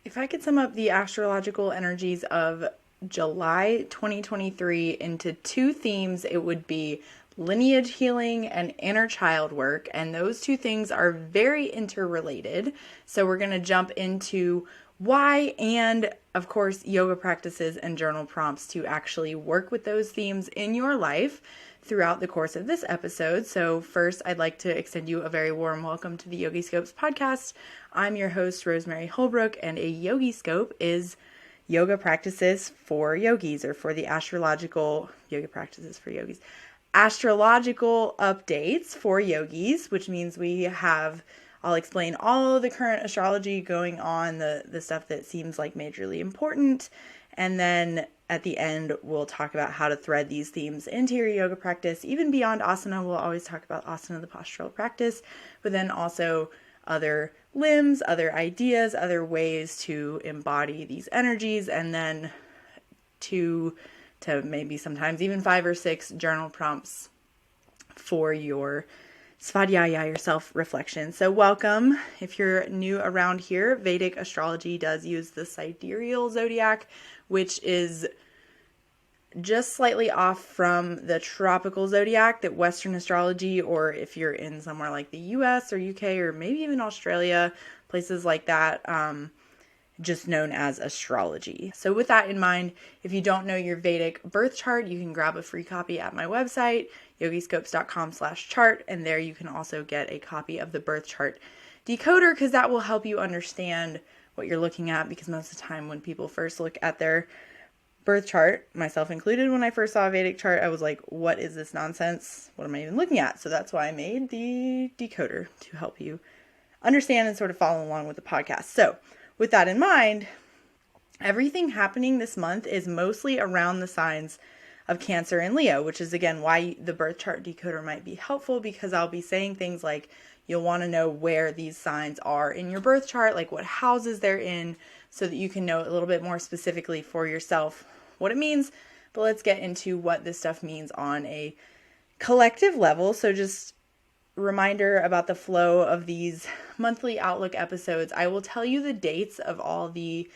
If I could sum up the astrological energies of July 2023 into two themes, it would be lineage healing and inner child work. And those two things are very interrelated. So we're going to jump into why and, of course, yoga practices and journal prompts to actually work with those themes in your life throughout the course of this episode. So first, I'd like to extend you a very warm welcome to the Horoscopes podcast. I'm your host, Rosemary Holbrook, and a Horoscope is yoga practices for yogis, or for the astrological yoga practices for yogis. Astrological updates for yogis, which means I'll explain all of the current astrology going on, the stuff that seems like majorly important, and then at the end, we'll talk about how to thread these themes into your yoga practice. Even beyond asana, we'll always talk about asana, the postural practice, but then also other limbs, other ideas, other ways to embody these energies, and then to maybe sometimes even 5 or 6 journal prompts for your svadhyaya, your self-reflection. So welcome. If you're new around here, Vedic Astrology does use the sidereal zodiac, which is just slightly off from the tropical zodiac that Western astrology, or if you're in somewhere like the US or UK or maybe even Australia, places like that, just known as astrology. So with that in mind, if you don't know your Vedic birth chart, you can grab a free copy at my website, yogiscopes.com/chart, and there you can also get a copy of the birth chart decoder, because that will help you understand what you're looking at, because most of the time when people first look at their birth chart, myself included, when I first saw a Vedic chart, I was like, what is this nonsense? What am I even looking at? So that's why I made the decoder, to help you understand and sort of follow along with the podcast. So with that in mind, everything happening this month is mostly around the signs of Cancer and Leo, which is again why the birth chart decoder might be helpful, because I'll be saying things like you'll want to know where these signs are in your birth chart, like what houses they're in, so that you can know a little bit more specifically for yourself what it means. But let's get into what this stuff means on a collective level. So just reminder about the flow of these monthly Outlook episodes. I will tell you the dates of all the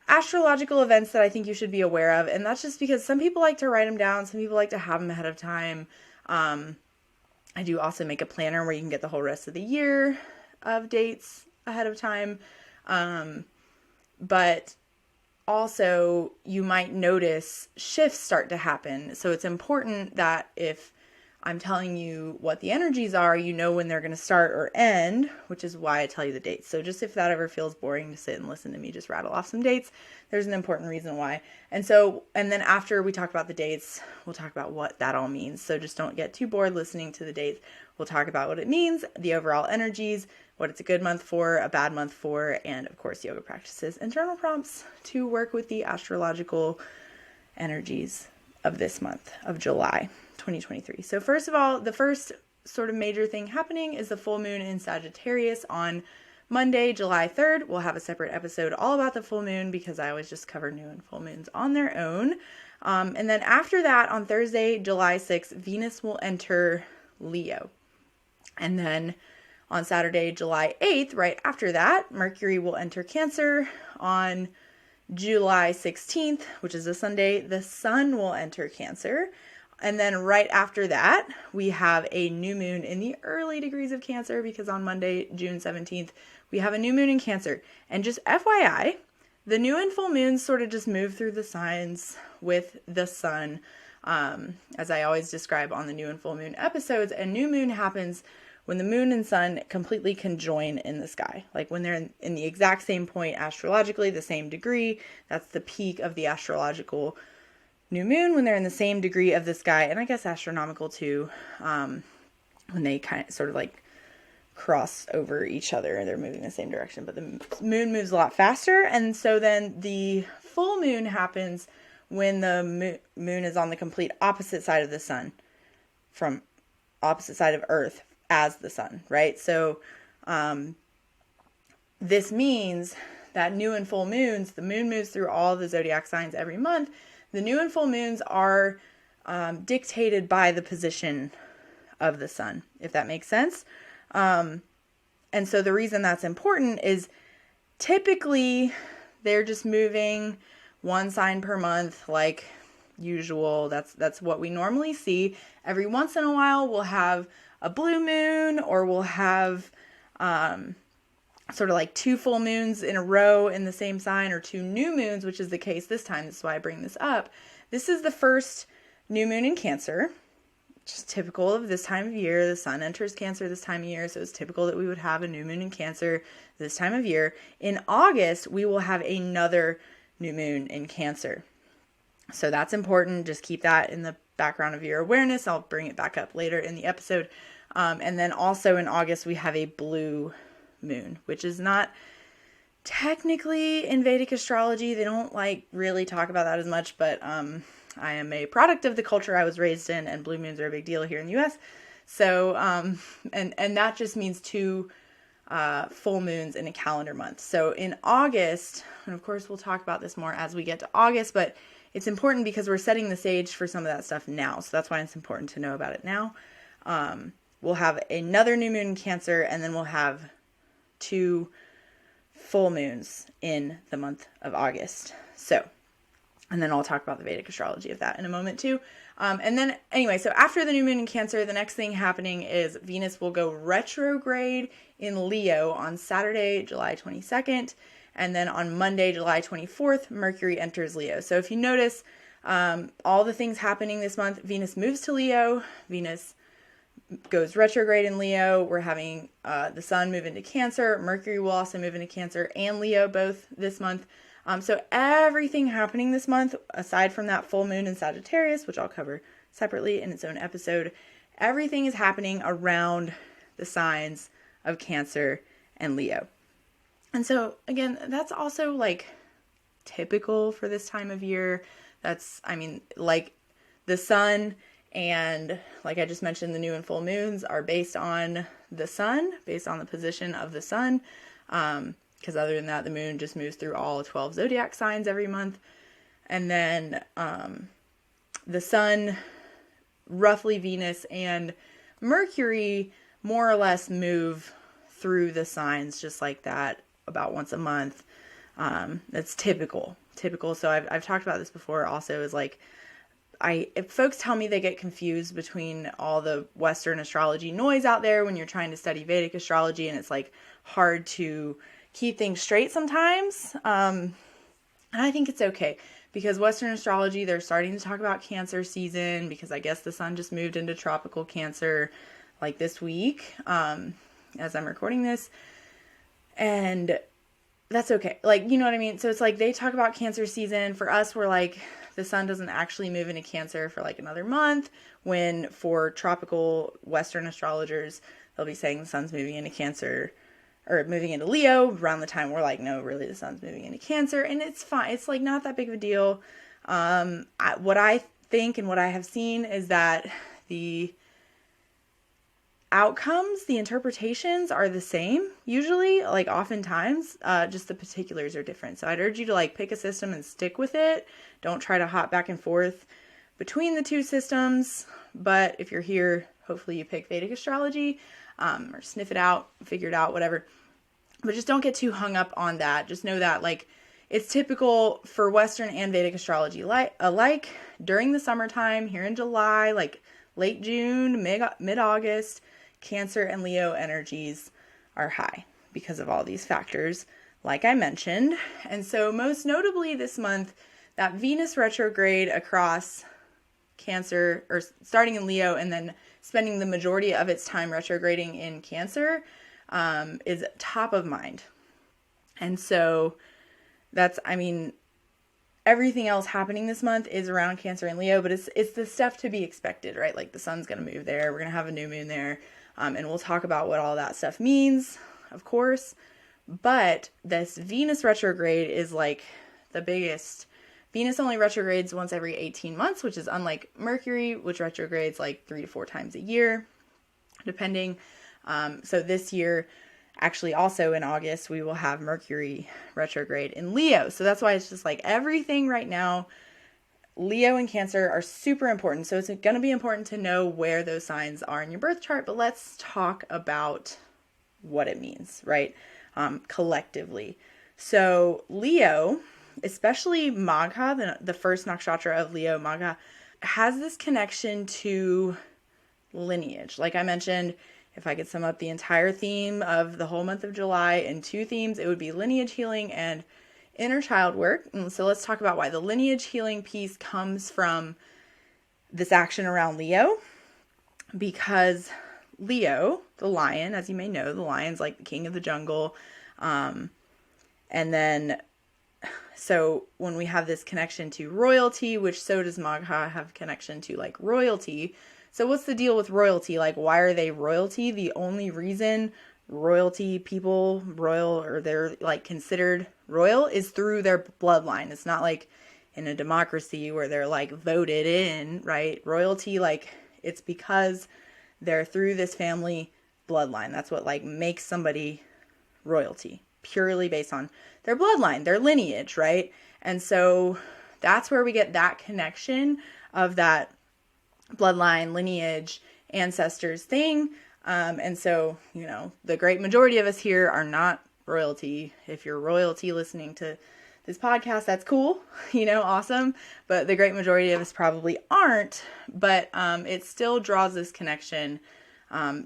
astrological events that I think you should be aware of. And that's just because some people like to write them down. Some people like to have them ahead of time. I do also make a planner where you can get the whole rest of the year of dates ahead of time. But also you might notice shifts start to happen. So it's important that if I'm telling you what the energies are, you know when they're going to start or end, which is why I tell you the dates. So just if that ever feels boring to sit and listen to me just rattle off some dates, there's an important reason why. And then after we talk about the dates, we'll talk about what that all means. So just don't get too bored listening to the dates. We'll talk about what it means, the overall energies, what it's a good month for, a bad month for, and of course, yoga practices and journal prompts to work with the astrological energies of this month of July 2023. So first of all, the first sort of major thing happening is the full moon in Sagittarius on Monday, July 3rd. We'll have a separate episode all about the full moon, because I always just cover new and full moons on their own. And then after that, on Thursday, July 6th, Venus will enter Leo. And then on Saturday, July 8th, right after that, Mercury will enter Cancer. On July 16th, which is a Sunday, the Sun will enter Cancer. And then right after that, we have a new moon in the early degrees of Cancer, because on Monday, June 17th, we have a new moon in Cancer. And just FYI, the new and full moons sort of just move through the signs with the sun, as I always describe on the new and full moon episodes. And new moon happens when the moon and sun completely conjoin in the sky, like when they're in the exact same point astrologically, the same degree. That's the peak of the astrological new moon, when they're in the same degree of the sky, and I guess astronomical too, when they kind of sort of like cross over each other and they're moving the same direction, but the moon moves a lot faster. And so then the full moon happens when the moon is on the complete opposite side of the sun, from opposite side of Earth as the sun, right? So this means that new and full moons, the moon moves through all the zodiac signs every month. The new and full moons are dictated by the position of the sun, if that makes sense. And so the reason that's important is typically they're just moving one sign per month like usual. That's what we normally see. Every once in a while we'll have a blue moon, or we'll have sort of like 2 full moons in a row in the same sign, or 2 new moons, which is the case this time. This is why I bring this up. This is the first new moon in Cancer, which is typical of this time of year. The sun enters Cancer this time of year, so it's typical that we would have a new moon in Cancer this time of year. In August, we will have another new moon in Cancer. So that's important. Just keep that in the background of your awareness. I'll bring it back up later in the episode. And then also in August, we have a blue moon, which is not technically in Vedic astrology. They don't like really talk about that as much, but I am a product of the culture I was raised in, and blue moons are a big deal here in the US. So, and that just means 2 full moons in a calendar month. So in August, and of course we'll talk about this more as we get to August, but it's important because we're setting the stage for some of that stuff now. So that's why it's important to know about it now. We'll have another new moon in Cancer, and then we'll have 2 full moons in the month of August. So, and then I'll talk about the Vedic astrology of that in a moment too. And then anyway, so after the new moon in Cancer, the next thing happening is Venus will go retrograde in Leo on Saturday, July 22nd. And then on Monday, July 24th, Mercury enters Leo. So if you notice, all the things happening this month, Venus moves to Leo, Venus goes retrograde in Leo. We're having the sun move into Cancer. Mercury will also move into Cancer and Leo both this month. So everything happening this month, aside from that full moon in Sagittarius, which I'll cover separately in its own episode, everything is happening around the signs of Cancer and Leo. And so again, that's also like typical for this time of year. That's, I mean, like the sun and like I just mentioned, the new and full moons are based on the sun, based on the position of the sun. Because other than that, the moon just moves through all 12 zodiac signs every month. And then the sun, roughly Venus, and Mercury more or less move through the signs just like that about once a month. That's typical. So I've talked about this before also, is like, if folks tell me they get confused between all the Western astrology noise out there when you're trying to study Vedic astrology, and it's like hard to keep things straight sometimes. And I think it's okay, because Western astrology, they're starting to talk about Cancer season, because I guess the sun just moved into tropical Cancer like this week, as I'm recording this. And that's okay. Like, you know what I mean? So it's like they talk about Cancer season. For us, we're like, the sun doesn't actually move into Cancer for like another month, when for tropical Western astrologers, they'll be saying the sun's moving into Cancer or moving into Leo around the time we're like, no, really the sun's moving into Cancer, and it's fine. It's like not that big of a deal. What I think and what I have seen is that the outcomes, the interpretations are the same usually, like oftentimes, just the particulars are different. So I'd urge you to like pick a system and stick with it. Don't try to hop back and forth between the 2 systems. But if you're here, hopefully you pick Vedic astrology, or sniff it out, figure it out, whatever. But just don't get too hung up on that. Just know that like it's typical for Western and Vedic astrology alike during the summertime here in July, like late June, mid-August, Cancer and Leo energies are high because of all these factors, like I mentioned. And so most notably this month, that Venus retrograde across Cancer, or starting in Leo and then spending the majority of its time retrograding in Cancer, is top of mind. And so that's, I mean, everything else happening this month is around Cancer and Leo, but it's the stuff to be expected, right? Like the sun's going to move there. We're going to have a new moon there. And we'll talk about what all that stuff means, of course. But this Venus retrograde is like the biggest. Venus only retrogrades once every 18 months, which is unlike Mercury, which retrogrades like 3 to 4 times a year, depending. So this year, actually also in August, we will have Mercury retrograde in Leo. So that's why it's just like everything right now, Leo and Cancer are super important. So it's going to be important to know where those signs are in your birth chart, but let's talk about what it means, right? Collectively. So Leo, especially Magha, the first nakshatra of Leo, Magha, has this connection to lineage. Like I mentioned, if I could sum up the entire theme of the whole month of July in two themes, it would be lineage healing and inner child work. And so let's talk about why the lineage healing piece comes from this action around Leo, because Leo, the lion, as you may know, the lion's like the king of the jungle. And then, so when we have this connection to royalty, which so does Magha have connection to like royalty. So what's the deal with royalty? Like, why are they royalty? The only reason royalty people, royal, or they're like considered royal is through their bloodline. It's not like in a democracy where they're like voted in, right? Royalty, like it's because they're through this family bloodline. That's what like makes somebody royalty, purely based on their bloodline, their lineage, right? And so that's where we get that connection of that bloodline, lineage, ancestors thing. And so, you know, the great majority of us here are not royalty. If you're royalty listening to this podcast, that's cool, you know, awesome. But the great majority of us probably aren't. But it still draws this connection,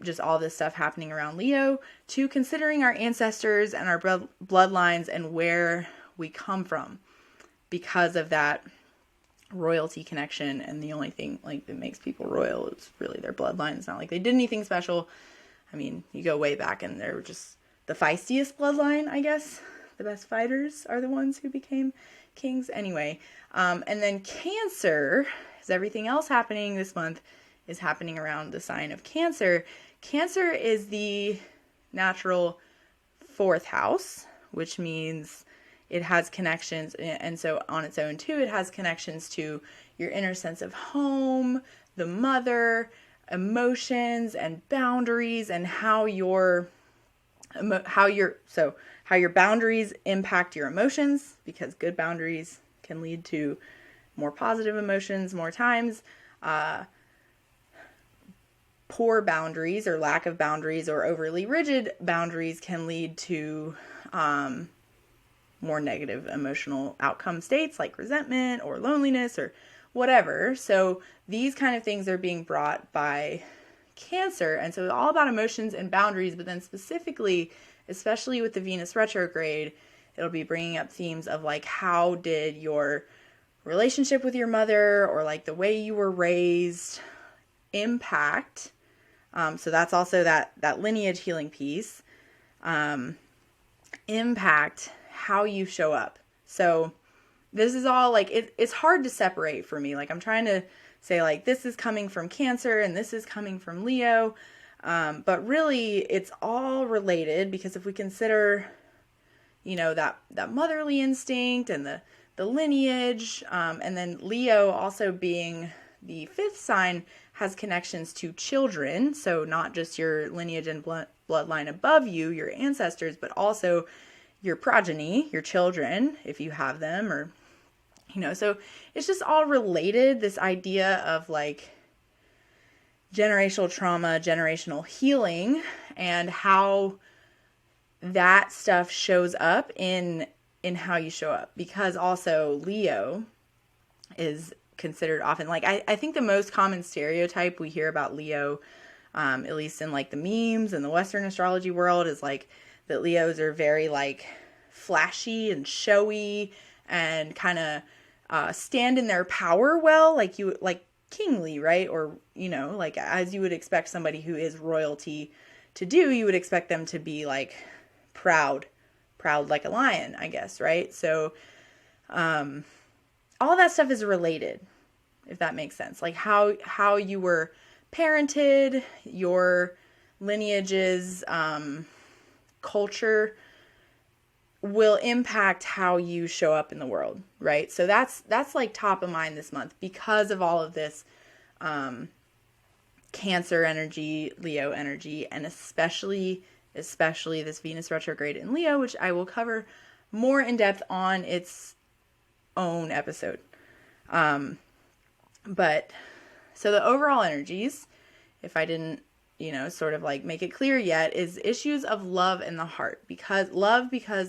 just all this stuff happening around Leo, to considering our ancestors and our bloodlines and where we come from because of that royalty connection. And the only thing like that makes people royal is really their bloodline. It's not like they did anything special. I mean, you go way back and they're just the feistiest bloodline, I guess. The best fighters are the ones who became kings anyway. And then Cancer, is everything else happening this month, is happening around the sign of Cancer. Cancer is the natural fourth house, which means it has connections. And so on its own too, it has connections to your inner sense of home, the mother, emotions and boundaries, and how your boundaries impact your emotions, because good boundaries can lead to more positive emotions more times. Poor boundaries or lack of boundaries or overly rigid boundaries can lead to more negative emotional outcome states like resentment or loneliness or whatever. So these kind of things are being brought by Cancer. And so it's all about emotions and boundaries, but then specifically, especially with the Venus retrograde, it'll be bringing up themes of like, how did your relationship with your mother or like the way you were raised impact. So that's also that lineage healing piece, impact how you show up. So this is all like, it's hard to separate for me. Like I'm trying to say like, this is coming from Cancer and this is coming from Leo. But really it's all related, because if we consider, you know, that motherly instinct and the lineage, and then Leo also being the fifth sign has connections to children. So not just your lineage and bloodline above you, your ancestors, but also your progeny, your children, if you have them, or, you know, so it's just all related. This idea of like generational trauma, generational healing, and how that stuff shows up in how you show up. Because also Leo is considered often, like I think the most common stereotype we hear about Leo, at least in like the memes and the Western astrology world, is like that Leos are very like flashy and showy and kind of stand in their power well, like you like kingly, right? Or, you know, like as you would expect somebody who is royalty to do, you would expect them to be like proud like a lion, I guess, right? So all that stuff is related, if that makes sense. Like how you were parented, your lineages, culture will impact how you show up in the world, right? So that's like top of mind this month because of all of this Cancer energy, Leo energy, and especially this Venus retrograde in Leo, which I will cover more in depth on its own episode. But so the overall energies, if I didn't, sort of like make it clear yet, is issues of love in the heart. Because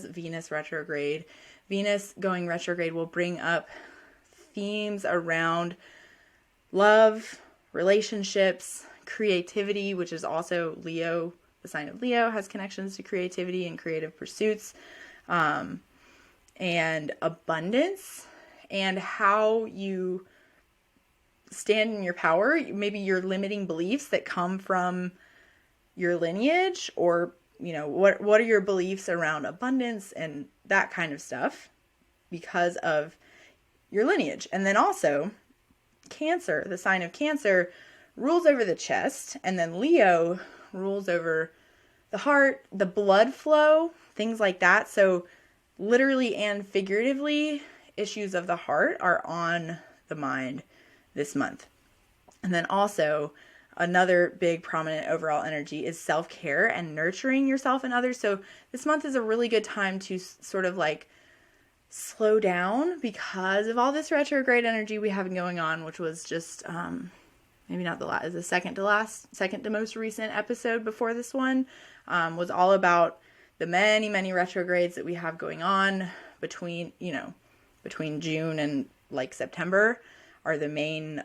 Venus retrograde, Venus going retrograde will bring up themes around love, relationships, creativity, which is also Leo. The sign of Leo has connections to creativity and creative pursuits, and abundance, and how you stand in your power. Maybe your limiting beliefs that come from your lineage, or what are your beliefs around abundance and that kind of stuff because of your lineage. And then also Cancer, the sign of Cancer, rules over the chest, and then Leo rules over the heart, the blood flow, things like that. So literally and figuratively, issues of the heart are on the mind this month. And then also another big prominent overall energy is self-care and nurturing yourself and others. So this month is a really good time to sort of like slow down because of all this retrograde energy we have going on, which was just maybe not the second to most recent episode before this one, was all about the many retrogrades that we have going on between June and like September are the main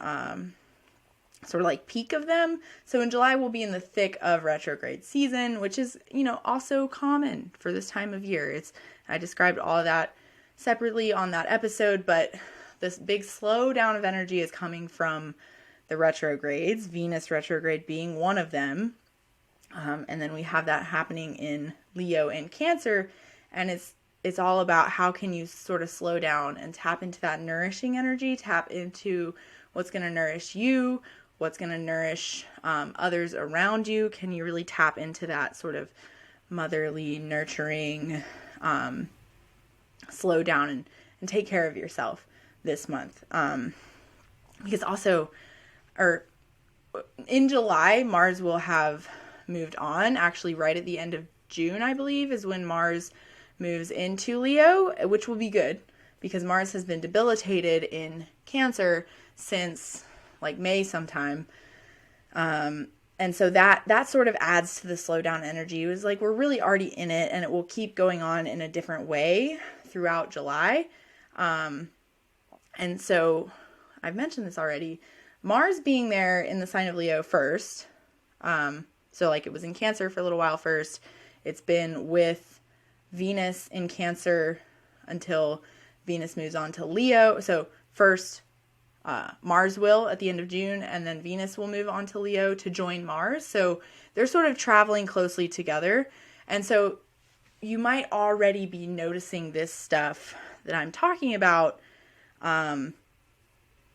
sort of like peak of them. So in July we'll be in the thick of retrograde season, which is also common for this time of year. I described all of that separately on that episode, but this big slowdown of energy is coming from the retrogrades, Venus retrograde being one of them. And then we have that happening in Leo and Cancer, and it's all about how can you sort of slow down and tap into that nourishing energy, tap into what's going to nourish you, what's going to nourish others around you. Can you really tap into that sort of motherly, nurturing, slow down and take care of yourself this month? Because also, in July, Mars will have moved on. Actually, right at the end of June, I believe, is when Mars moves into Leo, which will be good because Mars has been debilitated in Cancer since like May sometime. And so that sort of adds to the slowdown energy. It was like we're really already in it, and it will keep going on in a different way throughout July. And so I've mentioned this already. Mars being there in the sign of Leo first, so like it was in Cancer for a little while first. It's been with Venus in Cancer until Venus moves on to Leo. So first Mars will at the end of June, and then Venus will move on to Leo to join Mars. So they're sort of traveling closely together. And so you might already be noticing this stuff that I'm talking about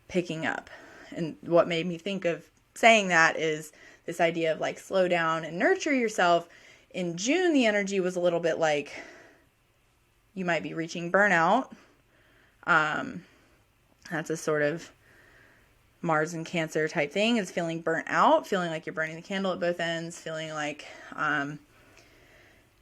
picking up. And what made me think of saying that is this idea of like slow down and nurture yourself. In June, the energy was a little bit like you might be reaching burnout. That's a sort of Mars and Cancer type thing, is feeling burnt out, feeling like you're burning the candle at both ends, feeling like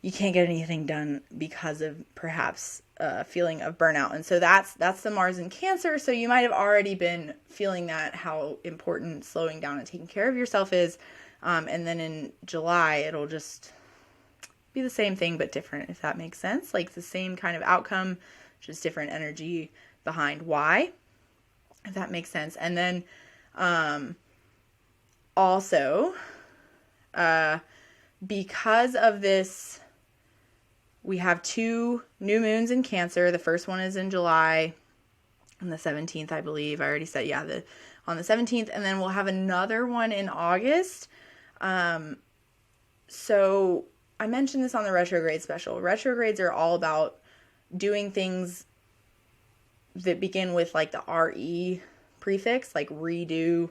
you can't get anything done because of perhaps a feeling of burnout. And so that's the Mars in Cancer. So you might have already been feeling that, how important slowing down and taking care of yourself is. And then in July, it'll just be the same thing, but different, if that makes sense. Like the same kind of outcome, just different energy behind why, if that makes sense. And then also, because of this, we have 2 new moons in Cancer. The first one is in July on the 17th, I believe. I already said, on the 17th. And then we'll have another one in August. So I mentioned this on the retrograde special. Retrogrades are all about doing things that begin with like the RE prefix, like redo,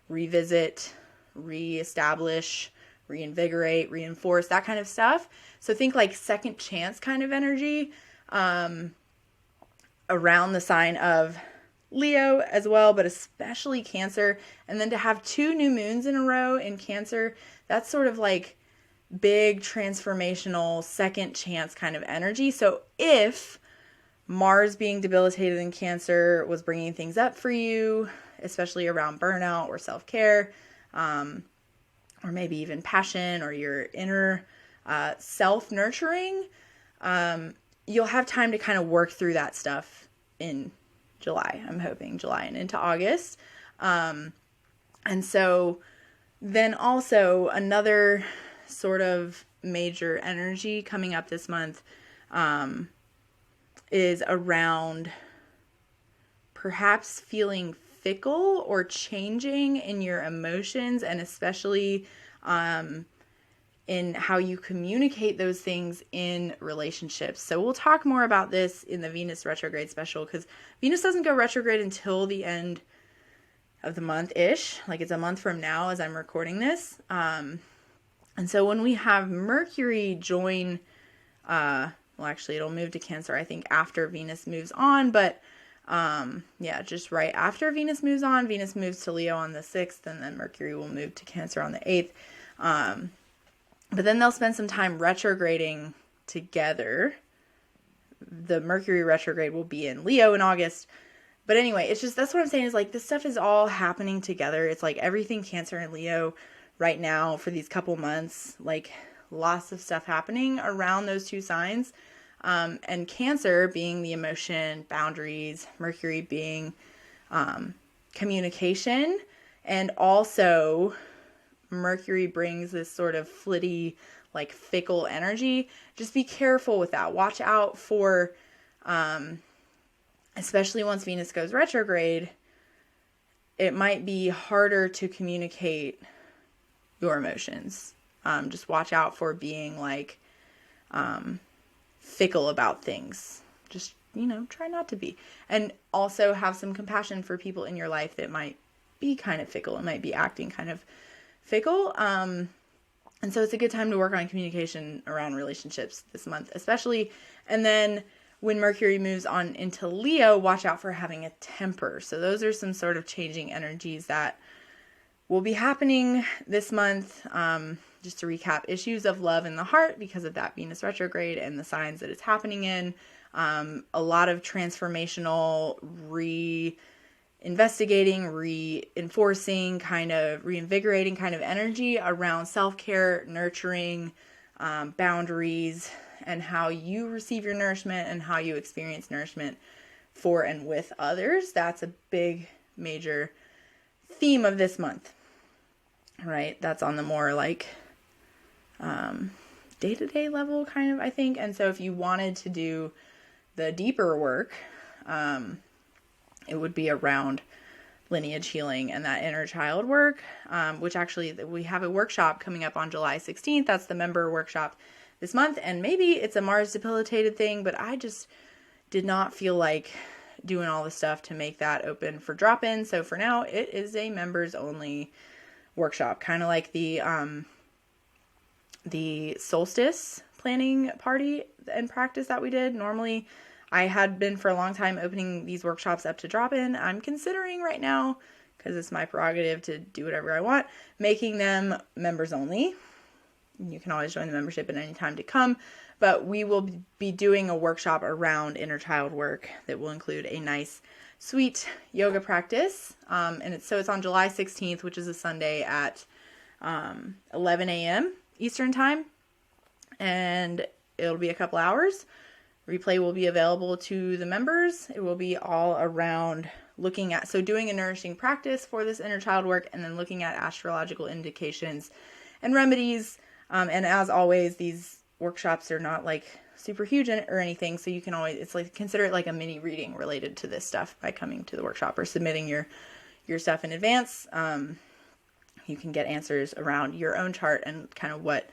revisit, reestablish, reinvigorate, reinforce, that kind of stuff. So think like second chance kind of energy around the sign of Leo as well, but especially Cancer. And then to have 2 new moons in a row in Cancer, that's sort of like big transformational second chance kind of energy. So if Mars being debilitated in Cancer was bringing things up for you, especially around burnout or self-care, or maybe even passion, or your inner self-nurturing, you'll have time to kind of work through that stuff in July. I'm hoping July and into August. And so then also another sort of major energy coming up this month is around perhaps feeling fickle or changing in your emotions, and especially in how you communicate those things in relationships. So we'll talk more about this in the Venus retrograde special, because Venus doesn't go retrograde until the end of the month-ish. Like, it's a month from now as I'm recording this. And so when we have Mercury join, well, actually it'll move to Cancer, I think, after Venus moves on, but yeah, just right after Venus moves on. Venus moves to Leo on the 6th, and then Mercury will move to Cancer on the 8th. But then they'll spend some time retrograding together. The Mercury retrograde will be in Leo in August. But anyway, it's just, that's what I'm saying, is like, this stuff is all happening together. It's like everything Cancer and Leo right now for these couple months, like lots of stuff happening around those two signs. And Cancer being the emotion, boundaries, Mercury being communication, and also Mercury brings this sort of flitty, like fickle energy. Just be careful with that. Watch out for, especially once Venus goes retrograde, it might be harder to communicate your emotions. Just watch out for being like fickle about things. Just, try not to be. And also have some compassion for people in your life that might be kind of fickle. It might be acting kind of fickle. And so it's a good time to work on communication around relationships this month, especially. And then when Mercury moves on into Leo, watch out for having a temper. So those are some sort of changing energies that will be happening this month. Just to recap, issues of love in the heart because of that Venus retrograde and the signs that it's happening in. A lot of transformational investigating, reinforcing, kind of reinvigorating kind of energy around self-care, nurturing, boundaries, and how you receive your nourishment and how you experience nourishment for and with others. That's a big, major theme of this month, right? That's on the more like day-to-day level kind of, I think. And so if you wanted to do the deeper work, it would be around lineage healing and that inner child work, which actually we have a workshop coming up on July 16th. That's the member workshop this month. And maybe it's a Mars debilitated thing, but I just did not feel like doing all the stuff to make that open for drop-in. So for now, it is a members only workshop, kind of like the solstice planning party and practice that we did. Normally, I had been for a long time opening these workshops up to drop-in. I'm considering right now, because it's my prerogative to do whatever I want, making them members only. You can always join the membership at any time to come, but we will be doing a workshop around inner child work that will include a nice, sweet yoga practice. And it's on July 16th, which is a Sunday at 11 a.m. Eastern time, and it'll be a couple hours. Replay will be available to the members. It will be all around doing a nourishing practice for this inner child work, and then looking at astrological indications and remedies. And as always, these workshops are not like super huge or anything, so you can always, it's like, consider it like a mini reading related to this stuff by coming to the workshop or submitting your stuff in advance. You can get answers around your own chart and kind of what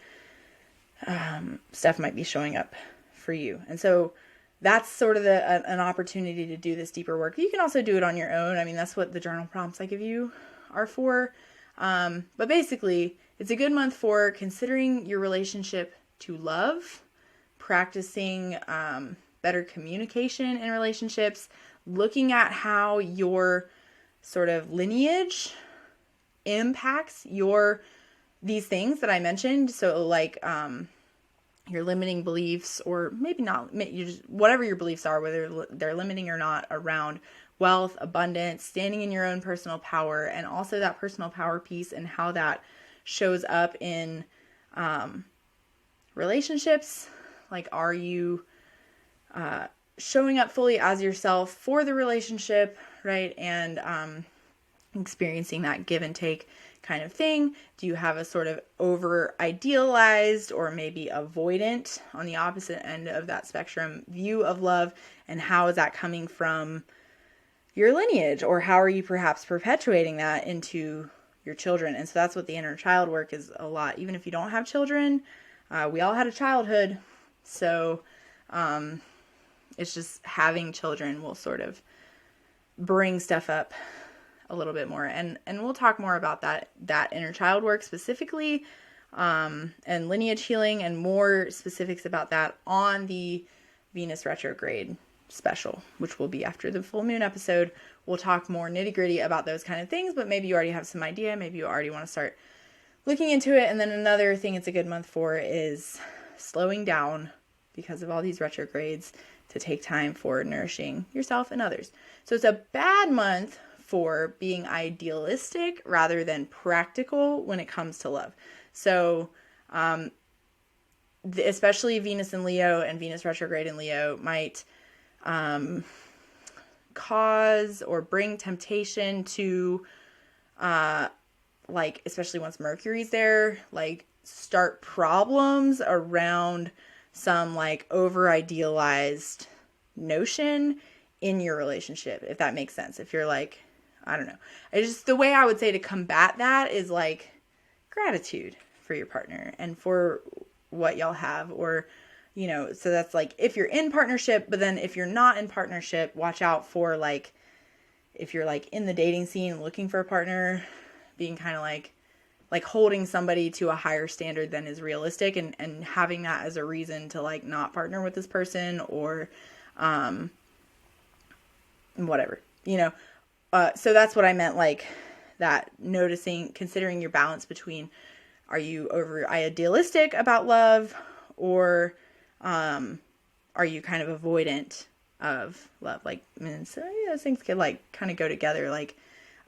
stuff might be showing up for you. And so that's sort of an opportunity to do this deeper work. You can also do it on your own. I mean, that's what the journal prompts I give you are for. But basically, it's a good month for considering your relationship to love, practicing better communication in relationships, looking at how your sort of lineage impacts these things that I mentioned. So like your limiting beliefs, or maybe not, whatever your beliefs are, whether they're limiting or not, around wealth, abundance, standing in your own personal power, and also that personal power piece and how that shows up in relationships. Like, are you showing up fully as yourself for the relationship, right? And experiencing that give and take kind of thing? Do you have a sort of over idealized or maybe avoidant on the opposite end of that spectrum view of love? And how is that coming from your lineage, or how are you perhaps perpetuating that into your children? And so that's what the inner child work is a lot. Even if you don't have children, we all had a childhood. So it's just having children will sort of bring stuff up a little bit more. And we'll talk more about that inner child work specifically, and lineage healing and more specifics about that on the Venus retrograde special, which will be after the full moon episode. We'll talk more nitty gritty about those kind of things, but maybe you already have some idea. Maybe you already want to start looking into it. And then another thing it's a good month for is slowing down because of all these retrogrades, to take time for nourishing yourself and others. So it's a bad month for being idealistic rather than practical when it comes to love. So especially Venus in Leo and Venus retrograde in Leo might cause or bring temptation to, like, especially once Mercury's there, like, start problems around some, like, over-idealized notion in your relationship, if that makes sense. If you're like, I don't know. It's just the way I would say to combat that is, like, gratitude for your partner and for what y'all have, or, you know, so that's like if you're in partnership, but then if you're not in partnership, watch out for, like, if you're, like, in the dating scene looking for a partner, being kind of like holding somebody to a higher standard than is realistic, and having that as a reason to, like, not partner with this person, or whatever, you know. So that's what I meant, like, that noticing, considering your balance between, are you over idealistic about love, or are you kind of avoidant of love? Like, I mean, so yeah, those things could, like, kind of go together, like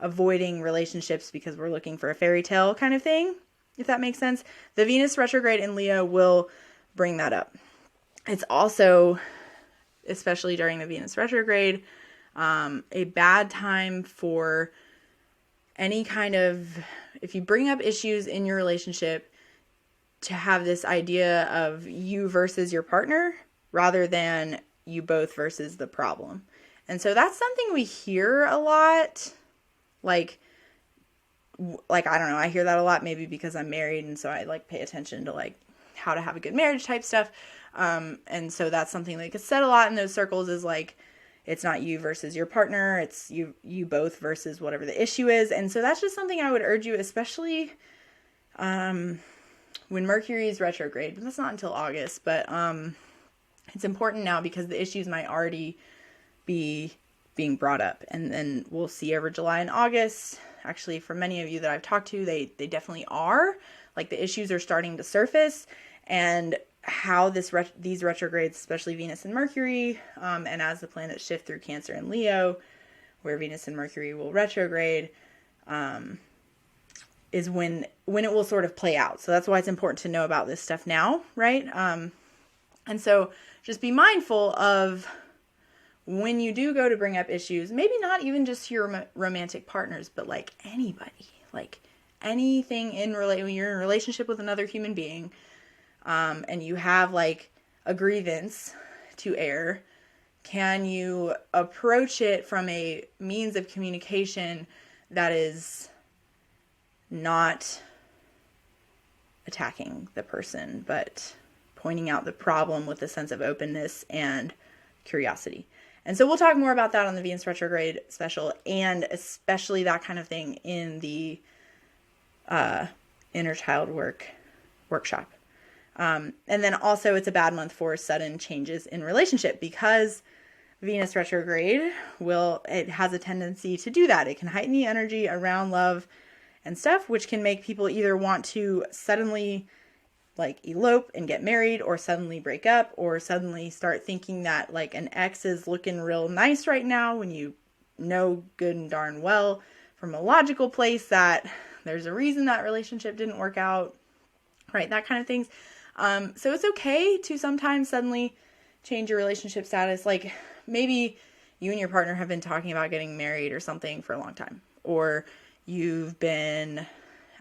avoiding relationships because we're looking for a fairy tale kind of thing, if that makes sense. The Venus retrograde in Leo will bring that up. It's also, especially during the Venus retrograde, a bad time for any kind of, if you bring up issues in your relationship, to have this idea of you versus your partner rather than you both versus the problem. And so that's something we hear a lot. Like, I don't know, I hear that a lot, maybe because I'm married, and so I, like, pay attention to, like, how to have a good marriage type stuff. And so that's something that gets said a lot in those circles, is, like, it's not you versus your partner, it's you both versus whatever the issue is. And so that's just something I would urge you, especially when Mercury is retrograde. But that's not until August, but it's important now because the issues might already be being brought up, and then we'll see over July and August. Actually, for many of you that I've talked to, they definitely are, like, the issues are starting to surface, and how these retrogrades, especially Venus and Mercury, and as the planets shift through Cancer and Leo, where Venus and Mercury will retrograde, is when it will sort of play out. So that's why it's important to know about this stuff now, right? And so just be mindful of when you do go to bring up issues, maybe not even just to your romantic partners, but, like, anybody, like anything when you're in a relationship with another human being, and you have, like, a grievance to air, can you approach it from a means of communication that is not attacking the person, but pointing out the problem with a sense of openness and curiosity? And so we'll talk more about that on the Venus retrograde special, and especially that kind of thing in the inner child workshop. And then also it's a bad month for sudden changes in relationship, because Venus retrograde it has a tendency to do that. It can heighten the energy around love and stuff, which can make people either want to suddenly, like, elope and get married, or suddenly break up, or suddenly start thinking that, like, an ex is looking real nice right now, when you know good and darn well from a logical place that there's a reason that relationship didn't work out, right? That kind of things. So it's okay to sometimes suddenly change your relationship status. Like maybe you and your partner have been talking about getting married or something for a long time, or you've been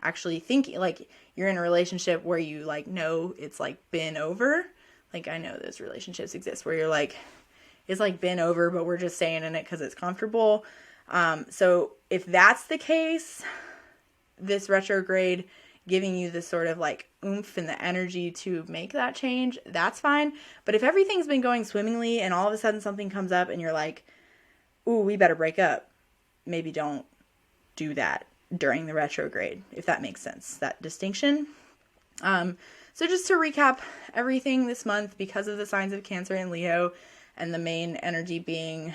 actually thinking, like you're in a relationship where you like know it's like been over. Like I know those relationships exist where you're like, it's like been over, but we're just staying in it because it's comfortable. So if that's the case, this retrograde giving you this sort of like oomph and the energy to make that change, that's fine. But if everything's been going swimmingly and all of a sudden something comes up and you're like, ooh, we better break up, maybe don't do that during the retrograde, if that makes sense, that distinction. So just to recap everything this month, because of the signs of Cancer and Leo, and the main energy being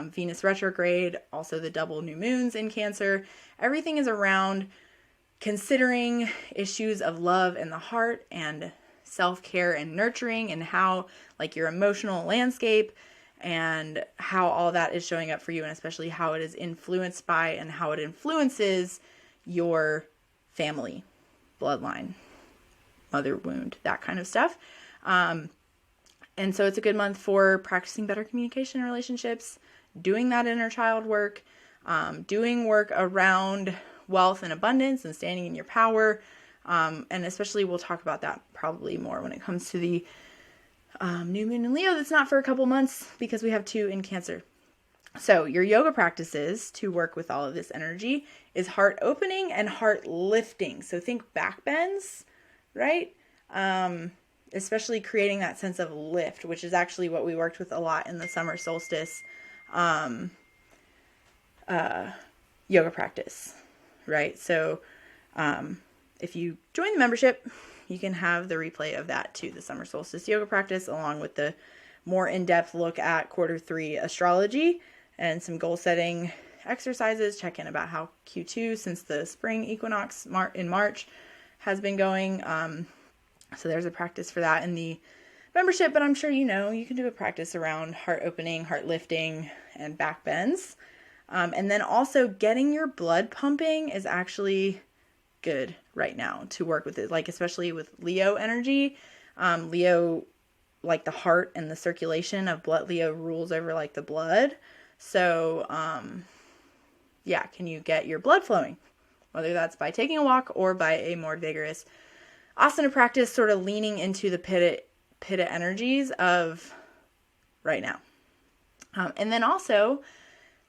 Venus retrograde, also the double new moons in Cancer, everything is around considering issues of love in the heart and self-care and nurturing, and how like your emotional landscape and how all that is showing up for you, and especially how it is influenced by and how it influences your family, bloodline, mother wound, that kind of stuff. And so it's a good month for practicing better communication in relationships, doing that inner child work, doing work around wealth and abundance and standing in your power. And especially we'll talk about that probably more when it comes to the new moon in Leo. That's not for a couple months because we have 2 in Cancer. So your yoga practices to work with all of this energy is heart opening and heart lifting. So think back bends, right? Especially creating that sense of lift, which is actually what we worked with a lot in the summer solstice yoga practice, right? So if you join the membership, you can have the replay of that too, the summer solstice yoga practice, along with the more in-depth look at Q3 astrology and some goal setting exercises. Check in about how Q2, since the spring equinox in March, has been going. So there's a practice for that in the membership, but I'm sure you know you can do a practice around heart opening, heart lifting, and back bends. And then also getting your blood pumping is actually good right now to work with it, like especially with Leo energy. Leo, like the heart and the circulation of blood, Leo rules over like the blood. So yeah, can you get your blood flowing? Whether that's by taking a walk or by a more vigorous asana practice, sort of leaning into the pitta energies of right now. And then also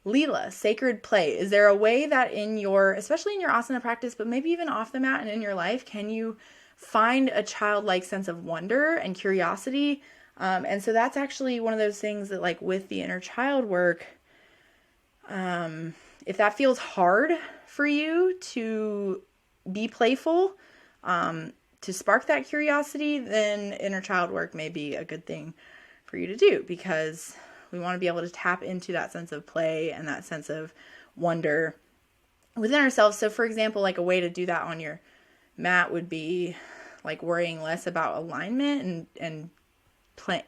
Leela, sacred play. Is there a way that in your, especially in your asana practice, but maybe even off the mat and in your life, can you find a childlike sense of wonder and curiosity? And so that's actually one of those things that, like with the inner child work, if that feels hard for you to be playful, to spark that curiosity, then inner child work may be a good thing for you to do, because we want to be able to tap into that sense of play and that sense of wonder within ourselves. So for example, like a way to do that on your mat would be like worrying less about alignment and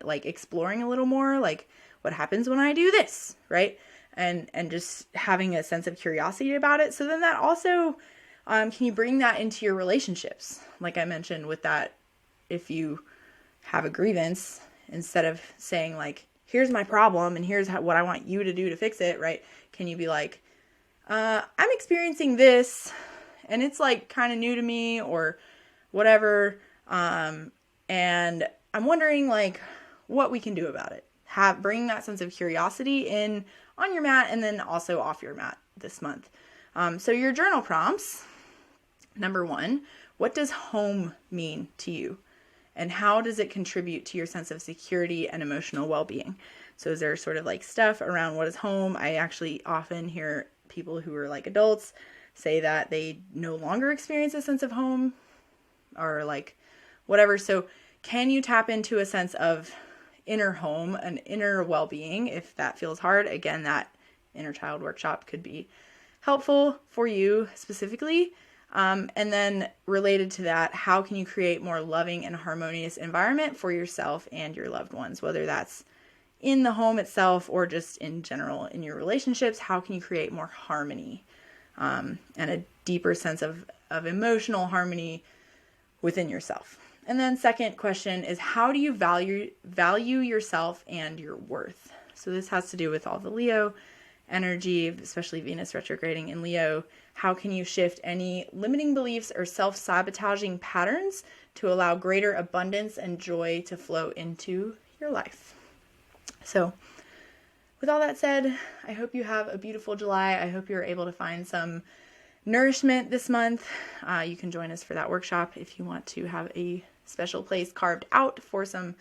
like exploring a little more, like what happens when I do this, right? And just having a sense of curiosity about it. So then that also, can you bring that into your relationships? Like I mentioned with that, if you have a grievance, instead of saying like, here's my problem and here's what I want you to do to fix it, right? Can you be like, I'm experiencing this and it's like kind of new to me or whatever. And I'm wondering like what we can do about it. Bring that sense of curiosity in on your mat and then also off your mat this month. So your journal prompts, number 1, what does home mean to you? And how does it contribute to your sense of security and emotional well-being? So is there sort of like stuff around what is home? I actually often hear people who are like adults say that they no longer experience a sense of home or like whatever. So can you tap into a sense of inner home and inner well-being if that feels hard? Again, that inner child workshop could be helpful for you specifically. And then related to that, how can you create more loving and harmonious environment for yourself and your loved ones, whether that's in the home itself or just in general in your relationships? How can you create more harmony and a deeper sense of of emotional harmony within yourself. And then second question is, how do you value yourself and your worth? So this has to do with all the Leo energy, especially Venus retrograding in Leo. How can you shift any limiting beliefs or self-sabotaging patterns to allow greater abundance and joy to flow into your life? So with all that said, I hope you have a beautiful July. I hope you're able to find some nourishment this month. You can join us for that workshop if you want to have a special place carved out for some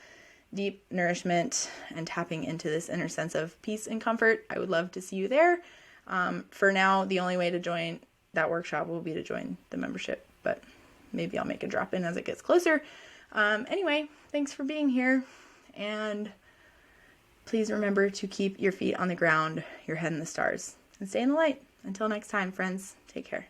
deep nourishment and tapping into this inner sense of peace and comfort. I would love to see you there. For now, the only way to join that workshop will be to join the membership, but maybe I'll make a drop in as it gets closer. Anyway, thanks for being here, and please remember to keep your feet on the ground, your head in the stars, and stay in the light. Until next time, friends, take care.